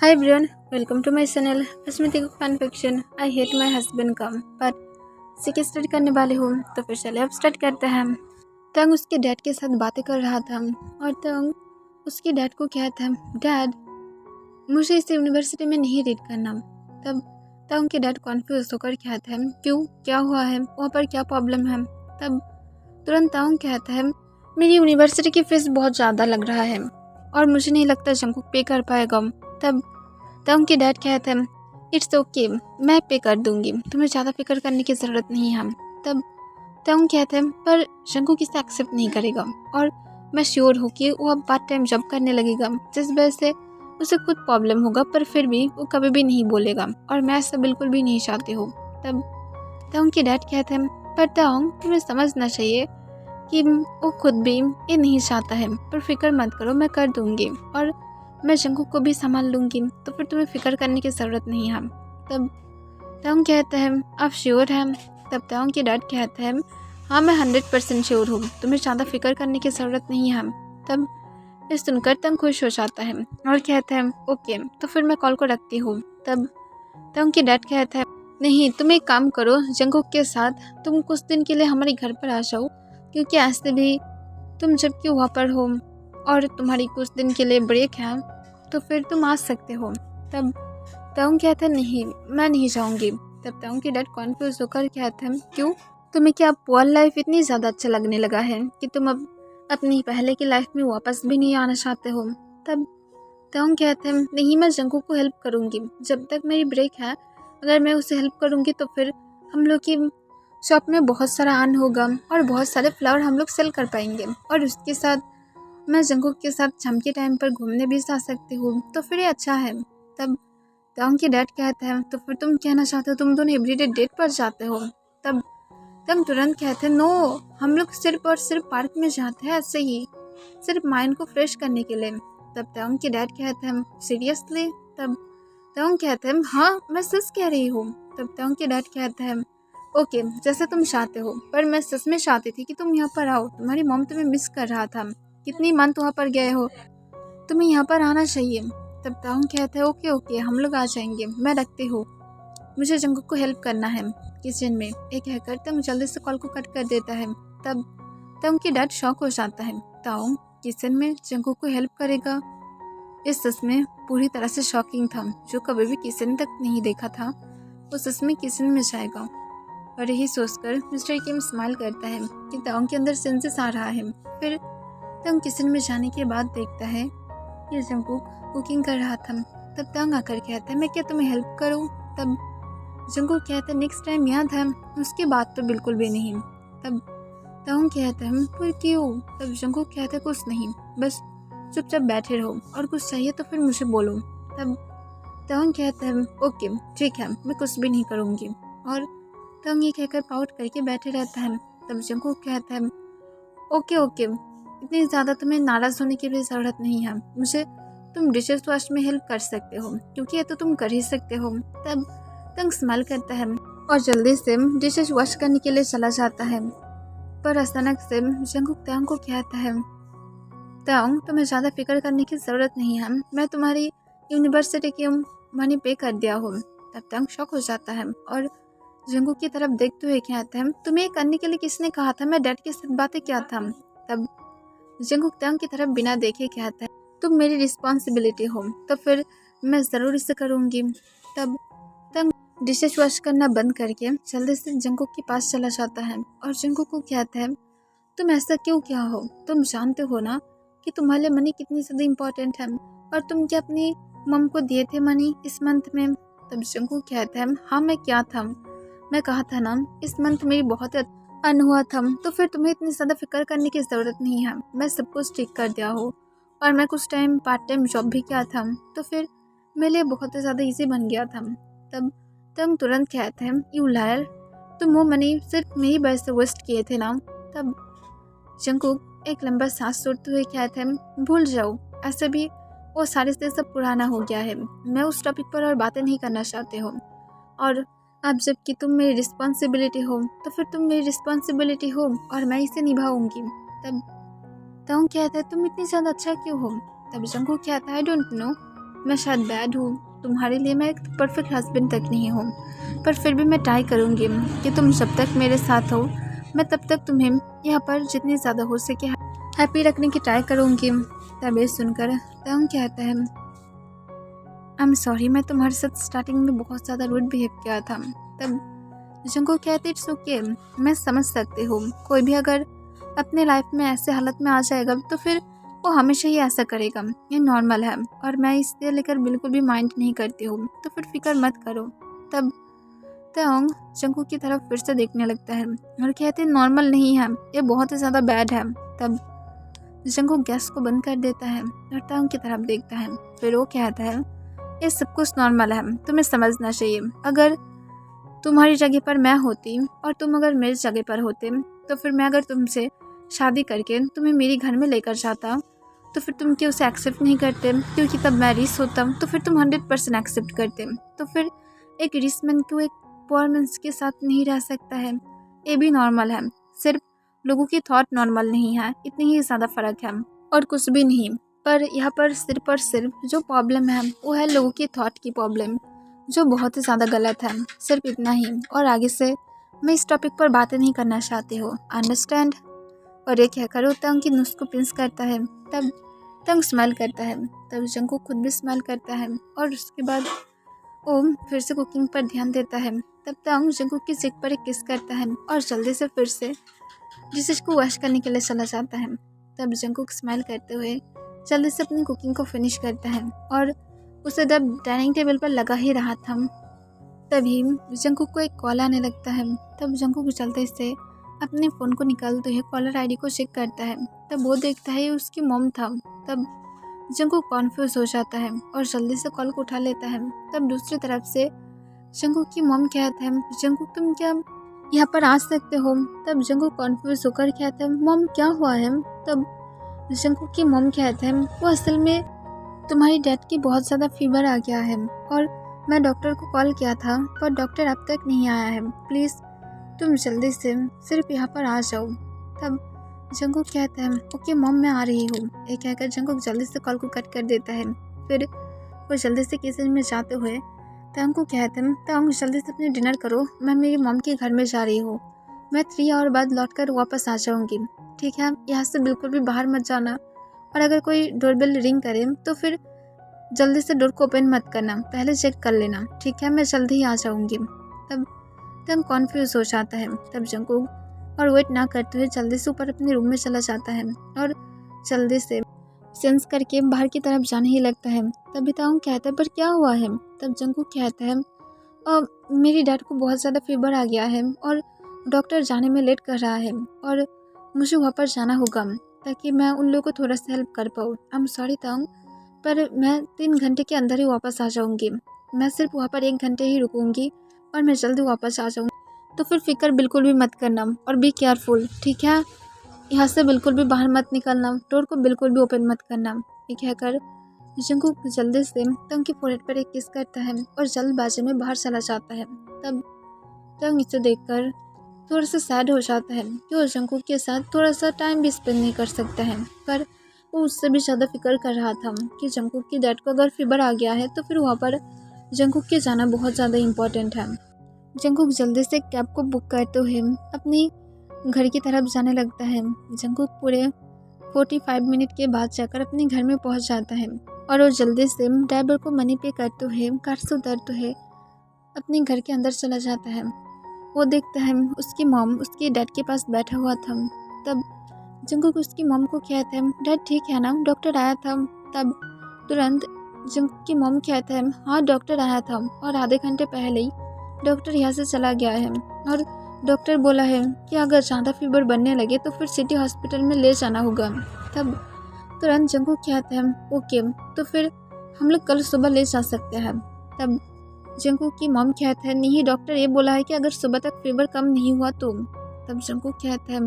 Hi everyone, welcome to my channel Asmita cook fan fiction. I hate my husband कम पर सीख start करने वाले हूँ तो फिर चले अब स्टार्ट करते हैं। तंग उसके डैड के साथ बातें कर रहा था और तंग उसके डैड को क्या था, डैड मुझे इस यूनिवर्सिटी में नहीं रीड करना। तब तंग के डैड कॉन्फ्यूज होकर क्या था, क्यों, क्या हुआ है, वहाँ पर क्या प्रॉब्लम है। तब तुरंत तंग कहता है मेरी यूनिवर्सिटी की फीस बहुत ज़्यादा लग रहा है और मुझे नहीं लगता जंकुक पे कर पाएगा। तब उनके डैड कहते हैं इट्स ओके, मैं पे कर दूंगी, तुम्हें ज़्यादा फिक्र करने की ज़रूरत नहीं है। तब तंग कहते हैं पर जंकुक इसे एक्सेप्ट नहीं करेगा और मैं श्योर हूँ कि वो अब पार्ट टाइम जॉब करने लगेगा जिस वजह से उसे खुद प्रॉब्लम होगा, पर फिर भी वो कभी भी नहीं बोलेगा और मैं ऐसा बिल्कुल भी नहीं चाहती हूँ। तब तंग के डैड कहते हैं पर तंग तुम्हें समझना चाहिए कि वो खुद भी ये नहीं चाहता है, पर फिक्र मत करो, मैं कर दूंगी और मैं जंकुक को भी संभाल लूंगी, तो फिर तुम्हें फिक्र करने की ज़रूरत नहीं है। तब तंग कहते हैं आप श्योर हैं। तब तंग के डैड कहते हैं हाँ मैं 100% श्योर हूँ, तुम्हें ज़्यादा फिक्र करने की ज़रूरत नहीं है। तब ये सुनकर तंग खुश हो जाता है और कहते हैं ओके तो फिर मैं कॉल को रखती हूँ। तब तंग के डैड कहते हैं नहीं, तुम एक काम करो, जंकुक के साथ तुम कुछ दिन के लिए हमारे घर पर आ जाओ, क्योंकि ऐसे भी तुम जबकि वहाँ पर हो और तुम्हारी कुछ दिन के लिए ब्रेक है तो फिर तुम आ सकते हो। तब तंग कहते हैं नहीं मैं नहीं जाऊँगी। तब तंग के डैड कॉन्फ्यूज होकर कहते हैं क्यों, तुम्हें क्या पुअर लाइफ इतनी ज़्यादा अच्छा लगने लगा है कि तुम अब अपनी पहले की लाइफ में वापस भी नहीं आना चाहते हो। तब तंग कहते हैं नहीं मैं जंकुक को हेल्प करूँगी, जब तक मेरी ब्रेक है अगर मैं उसे हेल्प करूँगी तो फिर हम लोग की शॉप में बहुत सारा अर्न होगा और बहुत सारे फ्लावर हम लोग सेल कर पाएंगे और उसके साथ मैं जंकुक के साथ शाम के टाइम पर घूमने भी जा सकती हूँ, तो फिर ये अच्छा है। तब तंग के डैड कहते हैं तो फिर तुम कहना चाहते हो तुम दोनों एवरीडे डेट पर जाते हो। तब तंग तुरंत कहते हैं नो, हम लोग सिर्फ और सिर्फ पार्क में जाते हैं ऐसे ही, सिर्फ माइंड को फ्रेश करने के लिए। तब तंग के डैड कहते हैं सीरियसली। तब तंग कहते हैं हाँ मैं सच कह रही हूँ। तब तंग के डैड कहते हैं ओके जैसे तुम चाहते हो, पर मैं सच में चाहती थी कि तुम यहाँ पर आओ, तुम्हारी मॉम तुम्हें मिस कर रहा था, कितनी मंथ वहाँ पर गए हो, तुम्हें यहाँ पर आना चाहिए। तब ताउन कहते हैं ओके ओके हम लोग आ जाएंगे, मैं रखती हूँ, मुझे जंकुक को हेल्प करना है किचन में। एक कहकर तंग जल्दी से कॉल को कट कर देता है। तब तंग की डैड शॉक हो जाता है, ताउन किचन में जंकुक को हेल्प करेगा, इस सच में पूरी तरह से शॉकिंग था। जो कभी भी किचन तक नहीं देखा था वो सच में किचन में जाएगा। और यही सोचकर मिस्टर किम स्माइल करता है कि ताउन के अंदर सेंसेस आ रहा है। फिर तंग किचन में जाने के बाद देखता है कि जंकुक कुकिंग कर रहा था। तब तंग आकर कहता है मैं क्या तुम्हें हेल्प करूं। तब जंकुक कहता है नेक्स्ट टाइम याद है, उसके बाद तो बिल्कुल भी नहीं। तब तंग कहता है पर क्यों। तब जंकुक कहता है कुछ नहीं, बस चुपचाप बैठे रहो और कुछ चाहिए तो फिर मुझे बोलो। तब तंग कहता है ओके ठीक है मैं कुछ भी नहीं करूँगी, और तंग ये कहकर पाउट करके बैठे रहता है। तब जंकुक कहता है ओके ओके इतनी ज़्यादा तुम्हें नाराज़ होने की भी ज़रूरत नहीं है, मुझे तुम डिशेस वॉश में हेल्प कर सकते हो क्योंकि ये तो तुम कर ही सकते हो। तब तंग स्माइल करता है और जल्दी से डिशेस वॉश करने के लिए चला जाता है। पर अचानक से जंकुक तंग को कहता है तंग तुम्हें ज़्यादा फिक्र करने की ज़रूरत नहीं है, मैं तुम्हारी यूनिवर्सिटी की मनी पे कर दिया हूँ। तब तंग शॉक हो जाता है और जंकुक की तरफ देखते हुए कहते हैं तुम्हें करने के लिए किसने कहा था, मैं डैड के साथ बातें क्या था। तब जंकुक तंग की तरफ बिना देखे कहता है तुम मेरी रिस्पॉन्सिबिलिटी हो तो फिर मैं ज़रूर इसे करूँगी। तब तंग डिशेस वॉश करना बंद करके जल्दी से जंकुक के पास चला जाता है और जंकुक को कहता है तुम ऐसा क्यों किया हो, तुम जानते हो ना कि तुम्हारे लिए मनी कितनी ज़्यादा इम्पोर्टेंट है, और तुम क्या अपनी मम को दिए थे मनी इस मंथ में। तब जंकुक कहता है हाँ मैं क्या था, मैं कहा था ना इस मंथ मेरी बहुत अर्न हुआ था, तो फिर तुम्हें इतनी ज़्यादा फिक्र करने की ज़रूरत नहीं है, मैं सब कुछ ठीक कर दिया हूँ और मैं कुछ टाइम पार्ट टाइम जॉब भी किया था तो फिर मेरे लिए बहुत ज़्यादा ईजी बन गया था। तब तुम तुरंत कहते हैं यू लायर, तुम वो मनी सिर्फ मेरी वजह से वेस्ट किए थे ना। तब जंकुक एक लंबा सांस छोड़ते हुए कहते हैं भूल जाओ, ऐसे भी वो सारे से सब पुराना हो गया है, मैं उस टॉपिक पर और बातें नहीं करना चाहते हो, और अब जबकि तुम मेरी रिस्पॉन्सिबिलिटी हो तो फिर तुम मेरी रिस्पॉन्सिबिलिटी हो और मैं इसे निभाऊंगी। तब तंग कहता है तुम इतनी ज़्यादा अच्छा क्यों हो। तब जंकुक कहता है आई डोंट नो, मैं शायद बैड हूँ, तुम्हारे लिए मैं एक परफेक्ट हस्बैंड तक नहीं हूँ, पर फिर भी मैं ट्राई करूँगी कि तुम जब तक मेरे साथ हो मैं तब तक तुम्हें यहाँ पर जितनी ज़्यादा हो सके हैप्पी रखने की ट्राई करूँगी। तब ये सुनकर तंग कहता है, आई एम सॉरी, मैं तुम्हारे साथ स्टार्टिंग में बहुत ज़्यादा रूड बिहेव किया था। तब जंगकुक कहते इट्स ओके, मैं समझ सकती हूँ, कोई भी अगर अपने लाइफ में ऐसे हालत में आ जाएगा तो फिर वो हमेशा ही ऐसा करेगा, ये नॉर्मल है और मैं इससे लेकर बिल्कुल भी माइंड नहीं करती हूँ, तो फिर फिक्र मत करो। तब तोंग जंगकुक की तरफ फिर से देखने लगता है और कहते नॉर्मल नहीं है, ये बहुत ही ज़्यादा बैड है। तब जंगकुक गैस को बंद कर देता है और तोंग की तरफ देखता है, फिर वो कहता है ये सब कुछ नॉर्मल है, तुम्हें समझना चाहिए। अगर तुम्हारी जगह पर मैं होती और तुम अगर मेरी जगह पर होते तो फिर मैं अगर तुमसे शादी करके तुम्हें मेरे घर में लेकर जाता तो फिर तुम क्यों उसे एक्सेप्ट नहीं करते, क्योंकि तब मैं रिस होता तो फिर तुम 100% एक्सेप्ट करते। तो फिर एक रिस मैन क्यों एक पुअर मैन्स के साथ नहीं रह सकता है, ये भी नॉर्मल है। सिर्फ लोगों की थॉट नॉर्मल नहीं है, इतनी ही ज़्यादा फ़र्क है और कुछ भी नहीं। पर यहाँ पर सिर्फ और सिर्फ जो प्रॉब्लम है वो है लोगों की थॉट की प्रॉब्लम, जो बहुत ही ज़्यादा गलत है। सिर्फ इतना ही, और आगे से मैं इस टॉपिक पर बातें नहीं करना चाहती हूँ, अंडरस्टैंड। और ये कहकर वो तंग की नुस्ख को पिंच करता है। तब तंग स्माइल करता है, तब जंगकुक खुद भी स्माइल करता है और उसके बाद वो फिर से कुकिंग पर ध्यान देता है। तब तंग जंगकुक की चेक पर एक किस करता है और जल्दी से फिर से डिशेज को वॉश करने के लिए चला जाता है। तब जंगकुक स्माइल करते हुए जल्दी से अपनी कुकिंग को फिनिश करता है और उसे जब डाइनिंग टेबल पर लगा ही रहा था तभी जंगकुक को एक कॉल आने लगता है। तब जंगकुक जल्दी से अपने फ़ोन को निकालते हुए कॉलर आईडी को चेक करता है। तब वो देखता है उसकी मॉम था। तब जंगकुक कॉन्फ्यूज़ हो जाता है और जल्दी से कॉल को उठा लेता है। तब दूसरी तरफ से जंगकुक की मॉम कहता है, जंगकुक तुम क्या यहाँ पर आ सकते हो? तब जंगकुक कॉन्फ्यूज़ होकर कहता है, मॉम क्या हुआ है? तब जंगकुक की मॉम कहता है, वो असल में तुम्हारी डैड की बहुत ज़्यादा फीवर आ गया है और मैं डॉक्टर को कॉल किया था पर डॉक्टर अब तक नहीं आया है, प्लीज़ तुम जल्दी से सिर्फ यहाँ पर आ जाओ। तब जंगकुक कहता है, ओके मॉम मैं आ रही हूँ। ये कहकर जंगकुक जल्दी से कॉल को कट कर देता है। फिर वो जल्दी से किचन में जाते हुए तंग को कहते हैं, तंग जल्दी से अपने डिनर करो, मैं मेरी मॉम के घर में जा रही हूँ, मैं 3 आवर बाद लौटकर वापस आ जाऊँगी, ठीक है? यहाँ से बिल्कुल भी बाहर मत जाना और अगर कोई डोरबेल रिंग करे तो फिर जल्दी से डोर को ओपन मत करना, पहले चेक कर लेना, ठीक है? मैं जल्दी ही आ जाऊँगी। तब तंग कॉन्फ्यूज़ हो जाता है। तब जंगकुक और वेट ना करते हुए जल्दी से ऊपर अपने रूम में चला जाता है और जल्दी से सेंस करके बाहर की तरफ जाने ही लगता है। तभी तंग कहता है, पर क्या हुआ है? तब जंगकुक कहता है, मेरी डैड को बहुत ज़्यादा फीवर आ गया है और डॉक्टर जाने में लेट कर रहा है और मुझे वहाँ पर जाना होगा ताकि मैं उन लोगों को थोड़ा सा हेल्प कर पाऊँ। आई एम सॉरी तंग, पर मैं 3 घंटे के अंदर ही वापस आ जाऊँगी, मैं सिर्फ वहाँ पर 1 घंटे ही रुकूँगी और मैं जल्दी वापस आ जाऊँगी, तो फिर फिक्र बिल्कुल भी मत करना और बी केयरफुल, ठीक है? यहाँ से बिल्कुल भी बाहर मत निकलना, डोर को बिल्कुल भी ओपन मत करना। ये कहकर जंगकुक जल्दी से तंग की फोrehead पर एक किस करता है और जल्दबाजी में बाहर चला जाता है। तब तंग इसे देखकर थोड़ा सा सैड हो जाता है कि वो जंगकुक के साथ थोड़ा सा टाइम भी स्पेंड नहीं कर सकता है, पर वो उससे भी ज़्यादा फिक्र कर रहा था कि जंगकुक की डैड को अगर फीवर आ गया है तो फिर वहाँ पर जंगकुक के जाना बहुत ज़्यादा इम्पोर्टेंट है। जंगकुक जल्दी से कैब को बुक करते हुए अपनी घर की तरफ जाने लगता है। जंगकुक पूरे 45 मिनट के बाद जाकर अपने घर में पहुंच जाता है और वो जल्दी से ड्राइवर को मनी पे करते हुए कार से उतरते हुए अपने घर के अंदर चला जाता है। वो देखता है उसकी मॉम उसके डैड के पास बैठा हुआ था। तब जंगकुक उसकी मॉम को कहता है, डैड ठीक है ना, डॉक्टर आया था? तब तुरंत जंगकुक की मॉम कहता है, हाँ डॉक्टर आया था और आधे घंटे पहले ही डॉक्टर यहाँ से चला गया है और डॉक्टर बोला है कि अगर ज़्यादा फीवर बनने लगे तो फिर सिटी हॉस्पिटल में ले जाना होगा। तब तुरंत जंगकुक कहता है, ओके तो फिर हम लोग कल सुबह ले जा सकते हैं। तब जंगकुक की मॉम कहता है, नहीं डॉक्टर ये बोला है कि अगर सुबह तक फीवर कम नहीं हुआ तो। तब जंगकुक कहता है,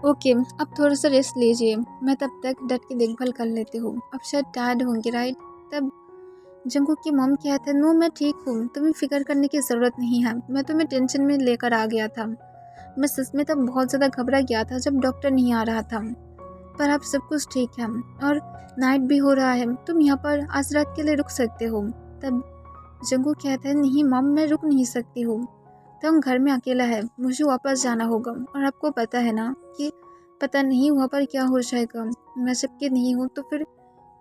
ओके अब थोड़ा सा रेस्ट लीजिए, मैं तब तक डैड की देखभाल कर लेती हूँ, अब शायद टायर्ड होंगे राइट? तब जंगकुक की मॉम कहता है, नो मैं ठीक हूँ, तुम्हें फिक्र करने की ज़रूरत नहीं है, मैं तुम्हें टेंशन में लेकर आ गया था, मैं सच में तब बहुत ज़्यादा घबरा गया था जब डॉक्टर नहीं आ रहा था। पर अब सब कुछ ठीक है और नाइट भी हो रहा है, तुम यहाँ पर आज रात के लिए रुक सकते हो। तब जंगकुक कहता है नहीं मॉम, मैं रुक नहीं सकती हूँ। तब घर में अकेला है, मुझे वापस जाना होगा और आपको पता है ना कि पता नहीं वहाँ पर क्या हो जाएगा, मैं सबके नहीं हूँ तो फिर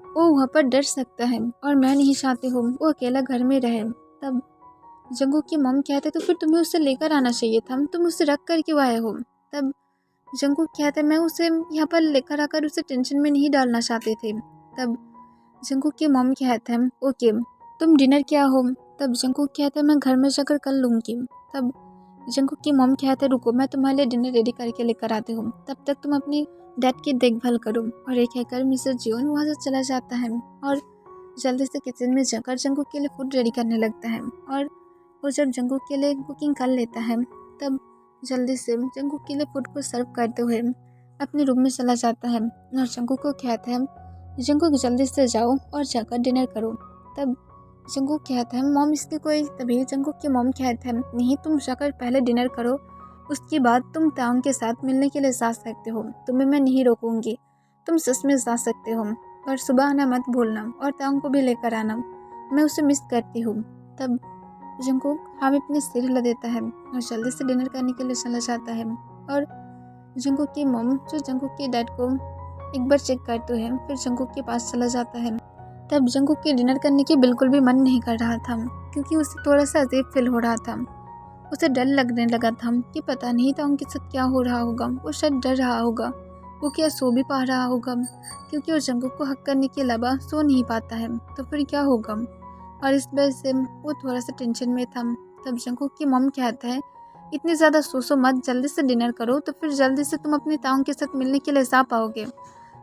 वो वहाँ पर डर सकता है और मैं नहीं चाहती हूँ वो अकेला घर में रहे। तब जंगकुक की मॉम कहते तो फिर तुम्हें उसे लेकर आना चाहिए था, तुम उसे रख कर क्यों आए हो। तब जंगकुक कहते मैं उसे यहाँ पर लेकर आकर उसे टेंशन में नहीं डालना चाहते थे। तब जंगकुक की मॉम कहते हैं ओके तुम डिनर क्या हो। तब जंगकुक कहते मैं घर में जाकर कर लूँगी। तब जंगकुक की मॉम कहते रुको मैं तुम्हारे लिए डिनर रेडी करके लेकर आती हूँ, तब तक तुम अपनी डैड की देखभाल करो। और एक कहकर मिस्टर जियोन वहाँ से चला जाता है और जल्दी से किचन में जाकर जंगकुक के लिए फूड रेडी करने लगता है। और वो जब जंगकुक के लिए कुकिंग कर लेता है तब जल्दी से जंगकुक के लिए फूड को सर्व करते हुए अपने रूम में चला जाता है और जंगकुक को कहता है जंगकुक जल्दी से जाओ और जाकर डिनर करो। तब जंगकुक कहता है मॉम इसकी कोई, तभी जंगकुक की मॉम कहता है नहीं तुम जाकर पहले डिनर करो, उसके बाद तुम तांग के साथ मिलने के लिए जा सकते हो, तुम्हें मैं नहीं रोकूंगी, तुम सच में जा सकते हो, पर सुबह आना मत भूलना और तांग को भी लेकर आना, मैं उसे मिस करती हूँ। तब जंगकुक हाँ में अपने सिर हिला देता है और जल्दी से डिनर करने के लिए चला जाता है। और जंगकुक की मॉम जो जंगकुक के डैड को एक बार चेक करते हैं फिर जंगकुक के पास चला जाता है। तब जंगकुक के डिनर करने की बिल्कुल भी मन नहीं कर रहा था क्योंकि उसे थोड़ा सा अजीब फील हो रहा था, उसे डर लगने लगा था कि पता नहीं था उनके साथ क्या हो रहा होगा, वो शायद डर रहा होगा, वो क्या सो भी पा रहा होगा क्योंकि वो जंगकुक को हक करने के अलावा सो नहीं पाता है, तो फिर क्या होगा, और इस वजह से वो थोड़ा सा टेंशन में था। तब जंगकुक की मॉम कहता है इतनी ज़्यादा सोचो मत, जल्दी से डिनर करो तो फिर जल्दी से तुम अपने ताऊ के साथ मिलने के लिए जा पाओगे।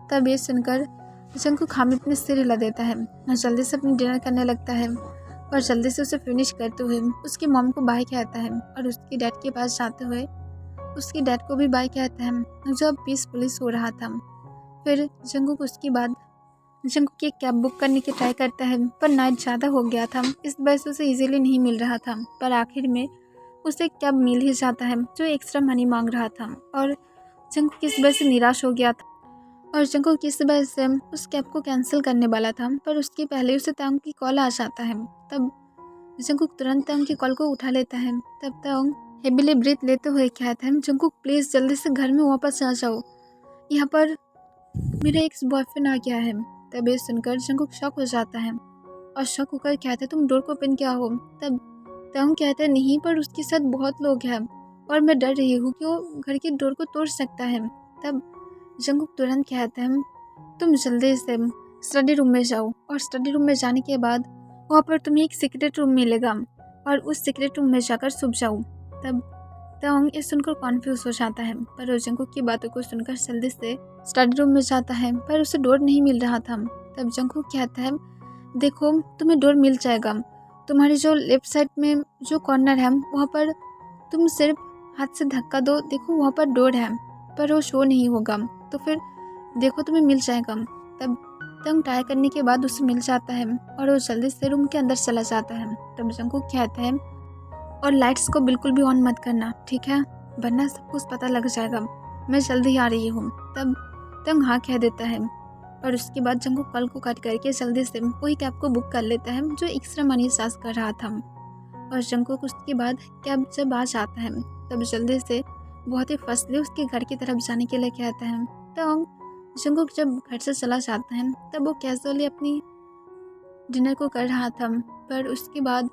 तब ये सुनकर जंगकुक हाँ में अपने सिर हिला देता है और जल्दी से अपनी डिनर करने लगता है और जल्दी से उसे फिनिश करते हुए उसकी मॉम को बाय कहता है और उसके डैड के पास जाते हुए उसके डैड को भी बाय कहता है जो अब पीसफुली सो रहा था। फिर जंगकुक उसके बाद जंगकुक की कैब बुक करने की ट्राई करता है पर नाइट ज़्यादा हो गया था, इस वजह से उसे इजीली नहीं मिल रहा था, पर आखिर में उसे कैब मिल ही जाता है जो एक्स्ट्रा मनी मांग रहा था और जंगकुक इस वजह से निराश हो गया था और जंगकुक इस वजह से उस कैब को कैंसिल करने वाला था, पर उसके पहले उसे तांग की कॉल आ जाता है। तब जंगकुक तुरंत तांग की कॉल को उठा लेता है। तब तांग हेवीली ब्रीथ लेते हुए कहता है जंगकुक प्लीज़ जल्दी से घर में वापस आ जाओ, यहाँ पर मेरा एक्स बॉयफ्रेंड आ गया है। तब ये सुनकर जंगकुक शॉक हो जाता है और शॉक होकर कहता है तुम डोर को ओपन क्या हो। तब तांग कहता है नहीं पर उसके साथ बहुत लोग हैं और मैं डर रही हूँ कि वो घर के डोर को तोड़ सकता है। तब जंगकुक तुरंत कहता है तुम जल्दी से स्टडी रूम में जाओ और स्टडी रूम में जाने के बाद वहाँ पर तुम्हें एक सीक्रेट रूम मिलेगा और उस सीक्रेट रूम में जाकर छुप जाओ। तब तांग ये सुनकर कॉन्फ्यूज हो जाता है पर वो जंगकुक की बातों को सुनकर जल्दी से स्टडी रूम में जाता है पर उसे डोर नहीं मिल रहा था। तब जंगकुक कहता है देखो तुम्हें डोर मिल जाएगा, तुम्हारी जो लेफ्ट साइड में जो कॉर्नर है वहाँ पर तुम सिर्फ हाथ से धक्का दो, देखो वहाँ पर डोर है पर वो शो नहीं होगा, तो फिर देखो तुम्हें मिल जाएगा। तब तंग ट्राई करने के बाद उसे मिल जाता है और वो जल्दी से रूम के अंदर चला जाता है। तब जंगकुक कहता है और लाइट्स को बिल्कुल भी ऑन मत करना, ठीक है, वरना सब कुछ पता लग जाएगा, मैं जल्दी आ रही हूँ। तब तंग हाँ कह देता है और उसके बाद जंगकुक कॉल को कट करके जल्दी से कोई कैब को बुक कर लेता है जो एक्स्ट्रा मनी चार्ज कर रहा था। और जंगकुक उसके बाद कैब जब आ जाता है तब जल्दी से बहुत ही फसले उसके घर की तरफ जाने के लिए कहता है। तो जंगकुक जब घर से चला जाता है तब वो कैजुअली अपनी डिनर को कर रहा था, पर उसके बाद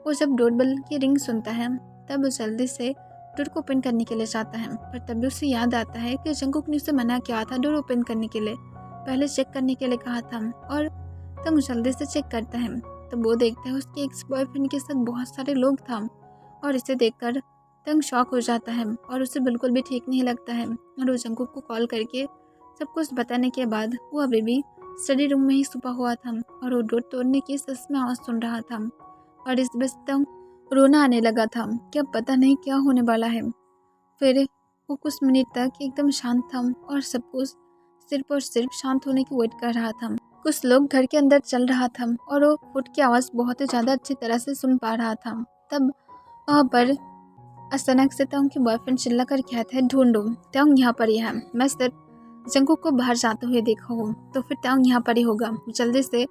वो जब डोरबेल की रिंग सुनता है तब वो जल्दी से डोर को ओपन करने के लिए जाता है, पर तभी उसे याद आता है कि जंगकुक ने उसे मना किया था डोर ओपन करने के लिए, पहले चेक करने के लिए कहा था। और तब जल्दी से चेक करता है तब वो देखता है उसके एक्स बॉयफ्रेंड के साथ बहुत सारे लोग था और इसे देखकर तंग शॉक हो जाता है और उसे बिल्कुल भी ठीक नहीं लगता है। और वो जंगकुक को कॉल करके सब कुछ बताने के बाद वो अभी भी स्टडी रूम में ही छुपा हुआ था और वो डोर तोड़ने की सच में आवाज़ सुन रहा था और इस वजह तंग रोना आने लगा था कि अब पता नहीं क्या होने वाला है। फिर वो कुछ मिनट तक एकदम शांत था और सब कुछ सिर्फ और सिर्फ शांत होने की वेट कर रहा था। कुछ लोग घर के अंदर चल रहा था और वो फुट की आवाज़ बहुत ही ज़्यादा अच्छी तरह से सुन पा रहा था। तब वहाँ पर अचानक से तंग के बॉयफ्रेंड चिल्ला कर कहता है ढूंढो, तंग यहाँ पर ही है, मैं सिर्फ जंगकुक को बाहर जाते हुए देखा हो तो फिर तंग यहाँ पर ही होगा। जल्दी से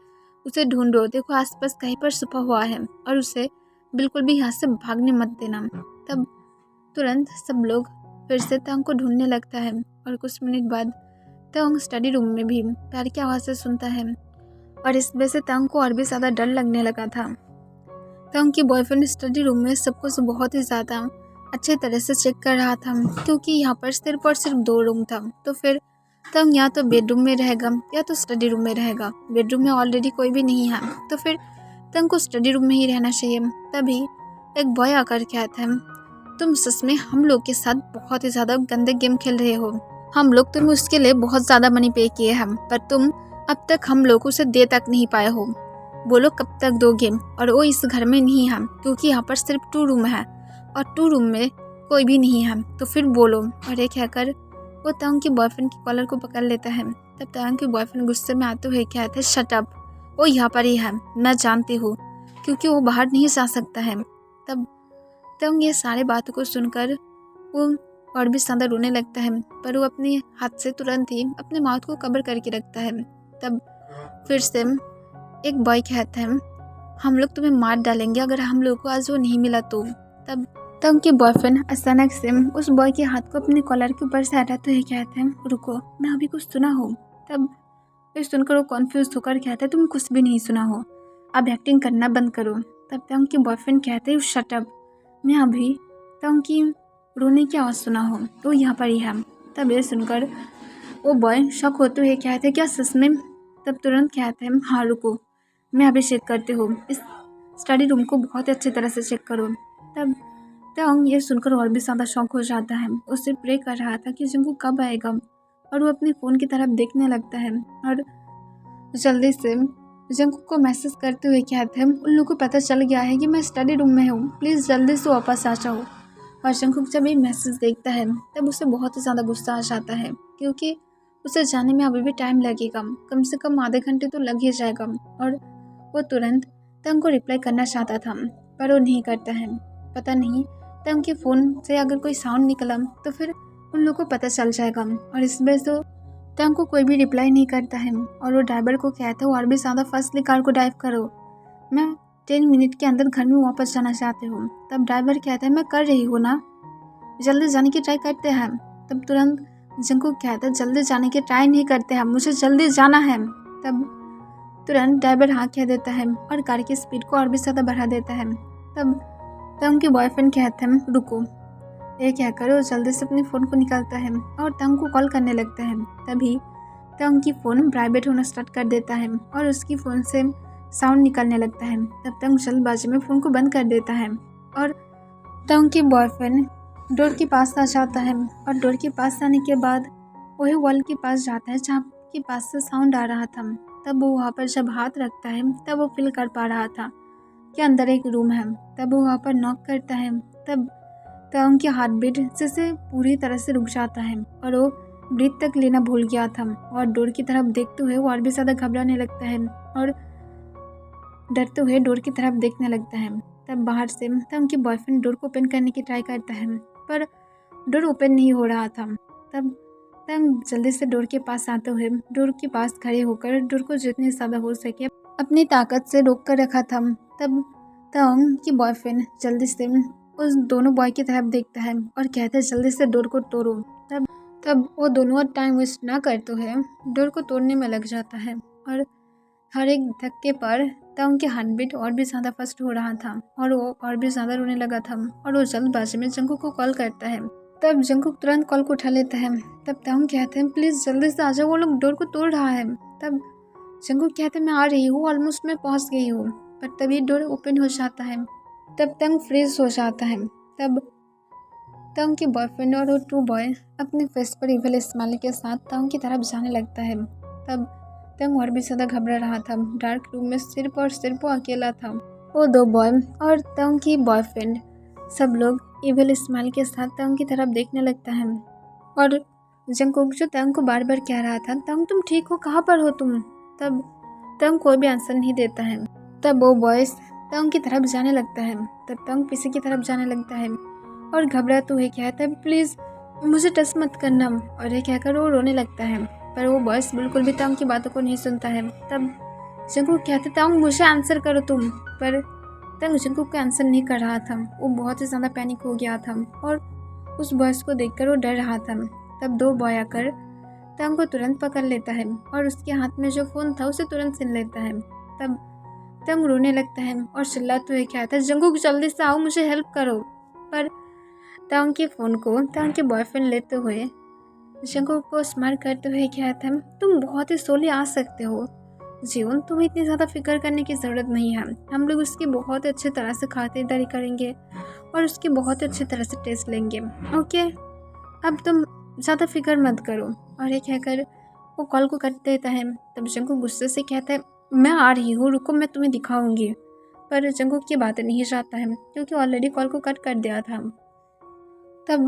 उसे ढूंढो, देखो आसपास कहीं पर छुपा हुआ है और उसे बिल्कुल भी यहाँ से भागने मत देना। तब तुरंत सब लोग फिर से तंग को ढूंढने लगता है और कुछ मिनट बाद तंग स्टडी रूम में भी पैर की आवाज़ें सुनता है और इस वजह से तंग को और भी ज़्यादा डर लगने लगा था। तंग की बॉयफ्रेंड स्टडी रूम में सब कुछ बहुत ही ज़्यादा अच्छे तरह से चेक कर रहा था क्योंकि यहाँ पर सिर्फ और सिर्फ 2 रूम था। तो फिर तंग या तो बेडरूम में रहेगा या तो स्टडी रूम में रहेगा। बेडरूम में ऑलरेडी कोई भी नहीं है तो फिर तंग को स्टडी रूम में ही रहना चाहिए। तभी एक बॉय आकर कहता है, तुम सच में हम लोग के साथ बहुत ही ज़्यादा गंदे गेम खेल रहे हो। हम लोग तुम्हें उसके लिए बहुत ज़्यादा मनी पे किए हैं पर तुम अब तक हम लोग उसे दे तक नहीं पाए हो। बोलो कब तक दो गेम? और वो इस घर में नहीं है क्योंकि यहाँ पर सिर्फ 2 रूम है और 2 रूम में कोई भी नहीं है, तो फिर बोलो। और एक कहकर वो तंग की बॉयफ्रेंड की कॉलर को पकड़ लेता है। तब तंग की बॉयफ्रेंड गुस्से में आते हुए कहता है, शट अप, वो यहाँ पर ही है, मैं जानती हूँ, क्योंकि वो बाहर नहीं जा सकता है। तब तंग ये सारे बातों को सुनकर वो और भी ज़्यादा रोने लगता है पर वो अपने हाथ से तुरंत ही अपने माउथ को कवर करके रखता है। तब फिर से एक बॉय कहता है, हम लोग तुम्हें मार डालेंगे अगर हम लोग को आज वो नहीं मिला तो। तब तंग के बॉयफ्रेंड अचानक से उस बॉय के हाथ को अपने कॉलर के ऊपर से हटाते हुए कहते हैं, रुको, मैं अभी कुछ सुना हो। तब फिर सुनकर वो कॉन्फ्यूज होकर कहता है, तुम कुछ भी नहीं सुना हो, अब एक्टिंग करना बंद करो। तब तंग के बॉयफ्रेंड कहते हैं, शट अप, मैं अभी तंग की रोने की आवाज़ सुना हो, तो यहाँ पर ही है। तब ये सुनकर वो बॉय शॉक होते हुए कहते हैं, क्या सच में? तब तुरंत कहते हैं, हाँ रुको, मैं अभी चेक करती हूँ, इस स्टडी रूम को बहुत अच्छी तरह से चेक करो। तब तंग ये सुनकर और भी ज़्यादा शॉक हो जाता है। उससे प्रे कर रहा था कि जंगकुक कब आएगा और वो अपने फ़ोन की तरफ देखने लगता है और जल्दी से जंगकुक को मैसेज करते हुए कहते हैं, उन लोगों को पता चल गया है कि मैं स्टडी रूम में हूँ, प्लीज़ जल्दी से वापस आ जाओ। और जंगकुक जब ये मैसेज देखता है तब उसे बहुत ही ज़्यादा गुस्सा आ जाता है क्योंकि उसे जाने में अभी भी टाइम लगेगा, कम से कम आधे घंटे तो लग ही जाएगा। और वो तुरंत तंग को रिप्लाई करना चाहता था पर वो नहीं करता है। पता नहीं तंग के फ़ोन से अगर कोई साउंड निकला तो फिर उन लोगों को पता चल जाएगा और इस वजह से तंग को कोई भी रिप्लाई नहीं करता है। और वो ड्राइवर को कहता है, और भी ज़्यादा फास्टली कार को ड्राइव करो, मैं 10 मिनट के अंदर घर में वापस जाना चाहती हूँ। तब ड्राइवर कहता है, मैं कर रही हूँ ना, जल्दी जाने की ट्राई करते हैं। तब तुरंत जंगकुक कहता है, जल्दी जाने की ट्राई नहीं करते हैं, मुझे जल्दी जाना है। तब तुरंत ड्राइवर हाँ कह देता है और कार की स्पीड को और भी ज़्यादा बढ़ा देता है। तब तंग के बॉयफ्रेंड कहते हैं, रुको, ये क्या करो, जल्दी से अपने फ़ोन को निकालता है और तंग को कॉल करने लगता है। तभी तंग की फ़ोन वाइब्रेट होना स्टार्ट कर देता है और उसकी फ़ोन से साउंड निकलने लगता है। तब तंग जल्दबाजी में फ़ोन को बंद कर देता है और तंग की बॉयफ्रेंड डोर के पास आ जाता है और डोर के पास आने के बाद वही वॉल के पास जाता है जहाँ के पास से साउंड आ रहा था। तब वो वहाँ पर जब हाथ रखता है तब वो फील कर पा रहा था कि अंदर एक रूम है। तब वो वहाँ पर नॉक करता है। तब तंग की हार्ट बीट जैसे पूरी तरह से रुक जाता है और वो ब्रीथ तक लेना भूल गया था और डोर की तरफ देखते हुए वो और भी ज़्यादा घबराने लगता है और डरते हुए डोर की तरफ देखने लगता है। तब बाहर से तंग के बॉयफ्रेंड डोर को ओपन करने की ट्राई करता है पर डोर ओपन नहीं हो रहा था। तब तंग जल्दी से डोर के पास आते हुए डोर के पास खड़े होकर डोर को जितनी ज़्यादा हो सके अपनी ताकत से रोक कर रखा था। तब तंग की बॉयफ्रेंड जल्दी से उस दोनों बॉय की तरफ देखता है और कहता है, जल्दी से डोर को तोड़ो। तब वो दोनों टाइम वेस्ट ना करते हुए डोर को तोड़ने में लग जाता है और हर एक धक्के पर तंग के हार्ट बीट और भी ज़्यादा फास्ट हो रहा था और वो और भी ज़्यादा रोने लगा था और वो जल्दबाजी में जंगकुक को कॉल करता है। तब जंगकुक तुरंत कॉल को उठा लेता है। तब तंग कहते हैं, प्लीज़ जल्दी से आ जाओ, वो लोग डोर को तोड़ रहा है। तब जंगकुक कहते हैं, मैं आ रही हूँ, ऑलमोस्ट मैं पहुँच गई हूँ। पर तभी डोर ओपन हो जाता है। तब तंग फ्रीज हो जाता है। तब तंग के बॉयफ्रेंड और वो 2 बॉय अपने फेस पर इविल स्माइल के साथ तंग की तरफ जाने लगता है। तब तंग और भी ज़्यादा घबरा रहा था। डार्क रूम में सिर्फ और सिर्फ वो अकेला था। वो 2 बॉय और तंग की बॉयफ्रेंड सब लोग इविल स्माइल के साथ तंग की तरफ देखने लगता है और जंगकुक जो तंग को बार बार कह रहा था, तंग तुम ठीक हो, कहाँ पर हो तुम? तब तंग कोई भी आंसर नहीं देता है। तब वो बॉयज तंग की तरफ जाने लगता है। तब तंग पीछे की तरफ जाने लगता है और घबराते हुए कहता है, प्लीज़ मुझे टच मत करना। और ये कहकर वो रोने लगता है, पर वो बॉयस बिल्कुल भी तांग की बातों को नहीं सुनता है। तब जंगकुक कहते तांग मुझे आंसर करो तुम, पर तांग जंगकुक का आंसर नहीं कर रहा था। वो बहुत ही ज़्यादा पैनिक हो गया था और उस बॉयस को देखकर वो डर रहा था। तब दो बॉय आकर तांग को तुरंत पकड़ लेता है और उसके हाथ में जो फ़ोन था उसे तुरंत छीन लेता है। तब तांग रोने लगता है और चिल्लाते हुए कहता है जंगकुक जल्दी से आओ, मुझे हेल्प करो। पर तांग के फ़ोन को तांग के बॉयफ्रेंड लेते हुए जंगकुक को स्माइल करते हुए कहता है तुम बहुत ही सोली आ सकते हो जीवन, तुम्हें इतनी ज़्यादा फिक्र करने की ज़रूरत नहीं है। हम लोग उसकी बहुत अच्छी तरह से खातिरदारी करेंगे और उसकी बहुत अच्छी तरह से टेस्ट लेंगे। ओके, अब तुम ज़्यादा फिक्र मत करो। और ये कहकर वो कॉल को कट देता है। तब जंगकुक गुस्से से कहता है मैं आ रही हूँ, रुको मैं तुम्हें दिखाऊंगी। पर जंगकुक की बातें नहीं चाहता है क्योंकि ऑलरेडी कॉल को कट कर दिया था। तब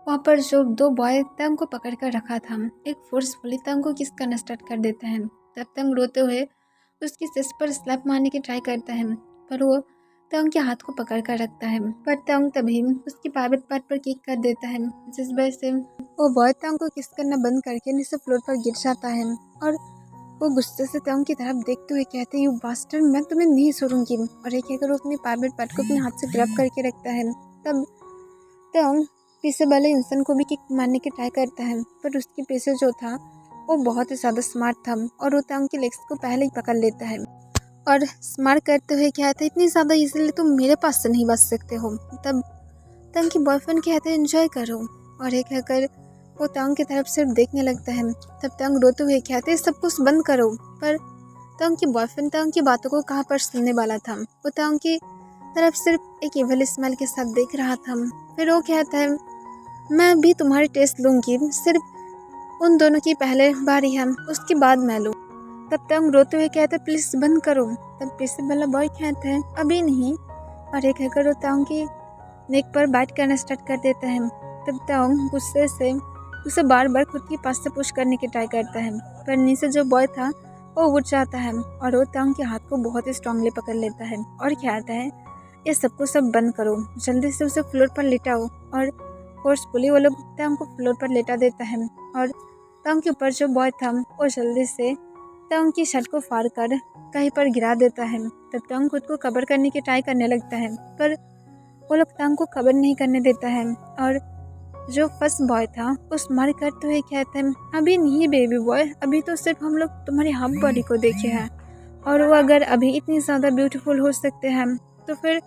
वहाँ पर जो दो बॉय तंग को पकड़ कर रखा था, एक फोर्सफुली तंग को किस करना स्टार्ट कर देता है। तब तंग रोते हुए उसकी चेस्ट पर स्लैप मारने की ट्राई करता है, पर वो तंग के हाथ को पकड़ कर रखता है। पर तंग तभी उसकी प्राइवेट पार्ट पर किक कर देता है, जिस वजह से वो बॉय तंग को किस करना बंद करके नीचे फ्लोर पर गिर जाता है। और वो गुस्से से तंग की तरफ देखते हुए कहते हैं यू बास्टर्ड, मैं तुम्हें नहीं छोड़ूंगी। और एक कहकर वो अपनी प्राइवेट पार्ट को अपने हाथ से ग्रैब करके रखता है। तब तंग पीछे वाले इंसान को भी किक मारने की ट्राई करता है, पर उसके पीछे जो था वो बहुत ही ज़्यादा स्मार्ट था और वो तंग के लेग्स को पहले ही पकड़ लेता है। और स्मार्ट करते हुए कहता है इतनी ज़्यादा इजीली तुम मेरे पास से नहीं बच सकते हो। तब तंग की बॉयफ्रेंड कहते हैं एंजॉय करो। और एक कहकर वो तंग की तरफ सिर्फ देखने लगता है। तब तंग रोते हुए कहते हैं सब कुछ बंद करो। पर तंग की बॉयफ्रेंड तंग की बातों को कहाँ पर सुनने वाला था। वो तंग की तरफ सिर्फ एक इविल स्माइल के साथ देख रहा था। फिर वो कहता है मैं भी तुम्हारी टेस्ट लूँगी, सिर्फ उन दोनों की पहले बारी है, उसके बाद मैं लूँ। तब तंग रोते हुए कहते प्लीज़ बंद करो। तब पीछे वाला बॉय कहता है अभी नहीं। और एक कहकर वो तंग की नेक पर बाइट करना स्टार्ट कर देता है। तब तंग गुस्से से उसे बार बार खुद के पास से पुश करने की ट्राई करता है, पर नीचे जो बॉय था वो उठ जाता है और वो तंग के हाथ को बहुत ही स्ट्रांगली पकड़ लेता है और कहता है ये सबको सब बंद करो, जल्दी से उसे फ्लोर पर लिटाओ। और फोर्सफुली वो लोग तंग को फ्लोर पर लेटा देता है और तंग के ऊपर जो बॉय था वो जल्दी से तंग की शर्ट को फाड़ कर कहीं पर गिरा देता है। तब तंग खुद को कवर करने की ट्राई करने लगता है, पर वो लोग तंग को कवर नहीं करने देता है। और जो फर्स्ट बॉय था वो स्माइल करते हुए कहता है अभी नहीं बेबी बॉय, अभी तो सिर्फ हम लोग तुम्हारी हाफ बॉडी को देखे हैं और वो अगर अभी इतनी ज़्यादा ब्यूटीफुल हो सकते हैं तो फिर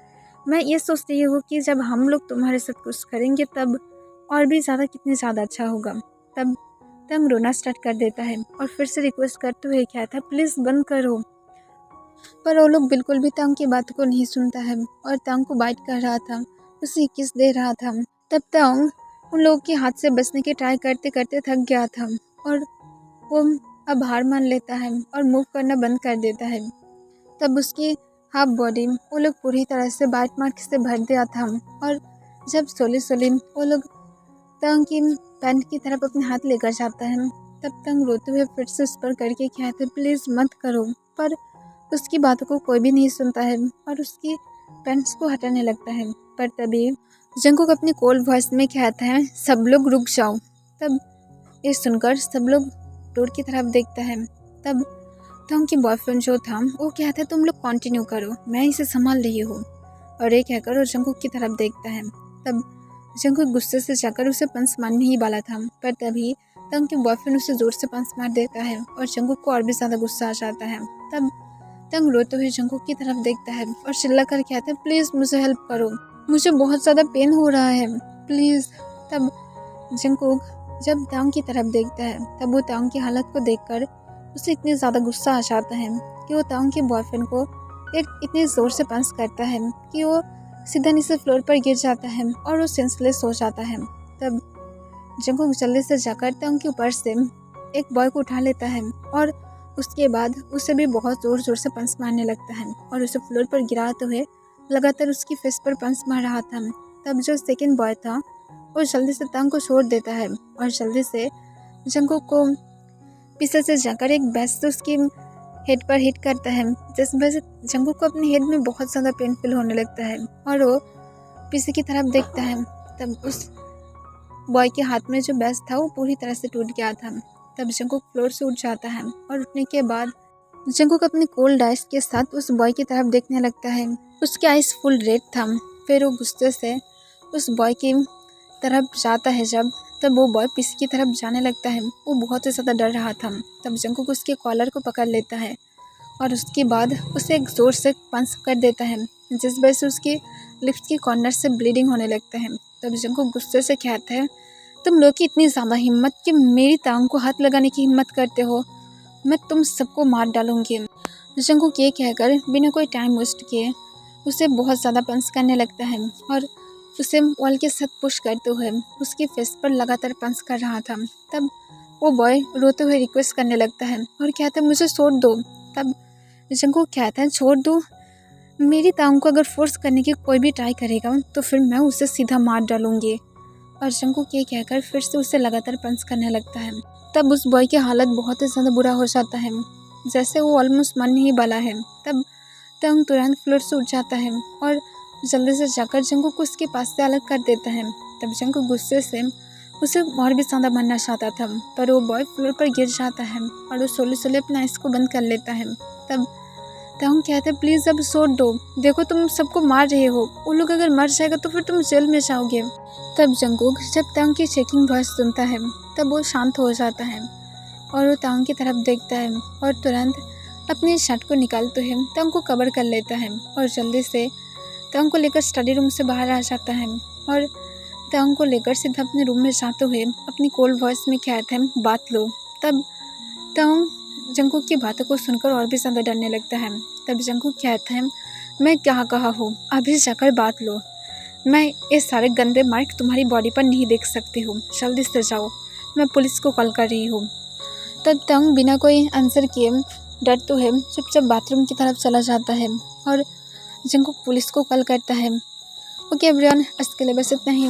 मैं ये सोच रही हूँ कि जब हम लोग तुम्हारे साथ कुछ करेंगे तब और भी ज़्यादा कितनी ज़्यादा अच्छा होगा। तब तंग रोना स्टार्ट कर देता है और फिर से रिक्वेस्ट करते हुए कहता है प्लीज़ बंद करो। पर वो लोग बिल्कुल भी तंग की बात को नहीं सुनता है और तंग को बाइट कर रहा था, उसे किस दे रहा था। तब तंग उन लोगों के हाथ से बचने की ट्राई करते करते थक गया था और वो अब हार मान लेता है और मूव करना बंद कर देता है। तब उसकी हाफ बॉडी वो लोग पूरी तरह से बाइट मार्क से भर दिया था और जब सोली वो लोग तंग की पैंट की तरफ अपने हाथ लेकर जाता है, तब तंग रोते हुए फिर से उस पर करके कहते प्लीज़ मत करो। पर उसकी बातों को कोई भी नहीं सुनता है और उसकी पैंट्स को हटाने लगता है। पर तभी जंगकुक अपनी कोल्ड वॉइस में कहता है सब लोग रुक जाओ। तब ये सुनकर सब लोग डोर की तरफ देखता है। तब तंग की बॉयफ्रेंड जो था वो कहता है तुम लोग कंटिन्यू करो, मैं इसे संभाल रही हूँ। और ये कहकर वो जंगकुक की तरफ देखता है। तब जंगकुक गुस्से से जाकर उसे पंच मारने ही वाला था, पर तभी तंग के बॉयफ्रेंड उसे जोर से पंच मार देता है और जंगकुक को और भी ज़्यादा गुस्सा आ जाता है। तब तंग रोते हुए जंगकुक की तरफ देखता है और चिल्ला कर कहता है प्लीज़ मुझे हेल्प करो, मुझे बहुत ज़्यादा पेन हो रहा है प्लीज़। तब जंगकुक जब तंग की तरफ देखता है तब वो तंग की हालत को देखकर उसे इतनी ज़्यादा गुस्सा आ जाता है कि वो तंग के बॉयफ्रेंड को एक इतनी ज़ोर से पंच करता है कि वो सीधा नीचे फ्लोर पर गिर जाता है और वो सेंसलेस हो जाता है। तब जंगकुक जल्दी से जाकर तंग के ऊपर से एक बॉय को उठा लेता है और उसके बाद उसे भी बहुत ज़ोर ज़ोर से पंच मारने लगता है और उसे फ्लोर पर गिराते हुए लगातार उसकी फेस पर पंच मार रहा था। तब जो सेकंड बॉय था वो जल्दी से तंग को छोड़ देता है और जल्दी से जंगकुक को पीछे से जाकर एक बैट से उसकी हेड पर हिट करता है, जिस वजह से जंगकुक को अपनी हेड में बहुत ज़्यादा पेन फील होने लगता है और वो पीछे की तरफ देखता है। तब उस बॉय के हाथ में जो बैग था वो पूरी तरह से टूट गया था। तब जंकुक फ्लोर से उठ जाता है और उठने के बाद जंकुक अपने कोल्ड आइस के साथ उस बॉय की तरफ देखने लगता है। उसके आइस फुल रेड था। फिर वो गुस्से से उस बॉय की तरफ जाता है जब तब वो बॉय पीछे की तरफ जाने लगता है। वो बहुत ही ज़्यादा डर रहा था। तब जंकुक उसके कॉलर को पकड़ लेता है और उसके बाद उसे एक ज़ोर से पंच कर देता है, जिस वजह से उसकी लिप्स के कॉर्नर से ब्लीडिंग होने लगता है। तब जंकुक गुस्से से कहता है, तुम लोग की इतनी ज़्यादा हिम्मत कि मेरी टांग को हाथ लगाने की हिम्मत करते हो, मैं तुम सबको मार डालूंगी। जंकुक ये कहकर बिना कोई टाइम वेस्ट किए उसे बहुत ज़्यादा पंच करने लगता है और उसे वॉल के साथ पुश करते हुए उसके फेस पर लगातार पंच कर रहा था। तब वो बॉय रोते हुए रिक्वेस्ट करने लगता है और कहता है, मुझे छोड़ दो। तब जंकुक कहता है, छोड़ दो? मेरी टांग को अगर फोर्स करने की कोई भी ट्राई करेगा तो फिर मैं उसे सीधा मार डालूंगी। और जंकुक ये कहकर फिर से उसे लगातार पंच करने लगता है। तब उस बॉय की हालत बहुत ही ज़्यादा बुरा हो जाता है, जैसे वो ऑलमोस्ट मरने ही वाला है। तब तंग तुरंत फ्लोर से उठ जाता है और जल्दी से जाकर जंकुक को उसके पास से अलग कर देता है। तब जंकुक गुस्से से उसे और भी ज़्यादा मरना चाहता था, पर वो बॉय फ्लोर पर गिर जाता है और वो सोले सोले अपना आइस को बंद कर लेता है। तब तंग कहते हैं, प्लीज़ अब छोड़ दो, देखो तुम सबको मार रहे हो, वो लोग अगर मर जाएगा तो फिर तुम जेल में जाओगे। तब जंकुक जब तंग की चेकिंग वॉइस सुनता है तब वो शांत हो जाता है और वो तंग की तरफ देखता है और तुरंत अपनी शर्ट को निकालते हुए तंग को कवर कर लेता है और जल्दी से तंग को लेकर स्टडी रूम से बाहर आ जाता है और तंग को लेकर सीधा अपने रूम में जाते हुए अपनी कोल्ड वॉइस में कहते हैं, बात लो। तब तंग जंकुक की बातों को सुनकर और भी ज़्यादा डरने लगता है। तब जंकुक कहता है, मैं क्या कहा हूँ, अभी जाकर बात लो, मैं ये सारे गंदे मार्क तुम्हारी बॉडी पर नहीं देख सकती हूँ, जल्दी से जाओ, मैं पुलिस को कॉल कर रही हूँ। तब तंग बिना कोई आंसर किए डरते हुए चुपचाप बाथरूम की तरफ चला जाता है और जंकुक पुलिस को कॉल करता है। ओके एवरीवन, आज के लिए बस इतना ही।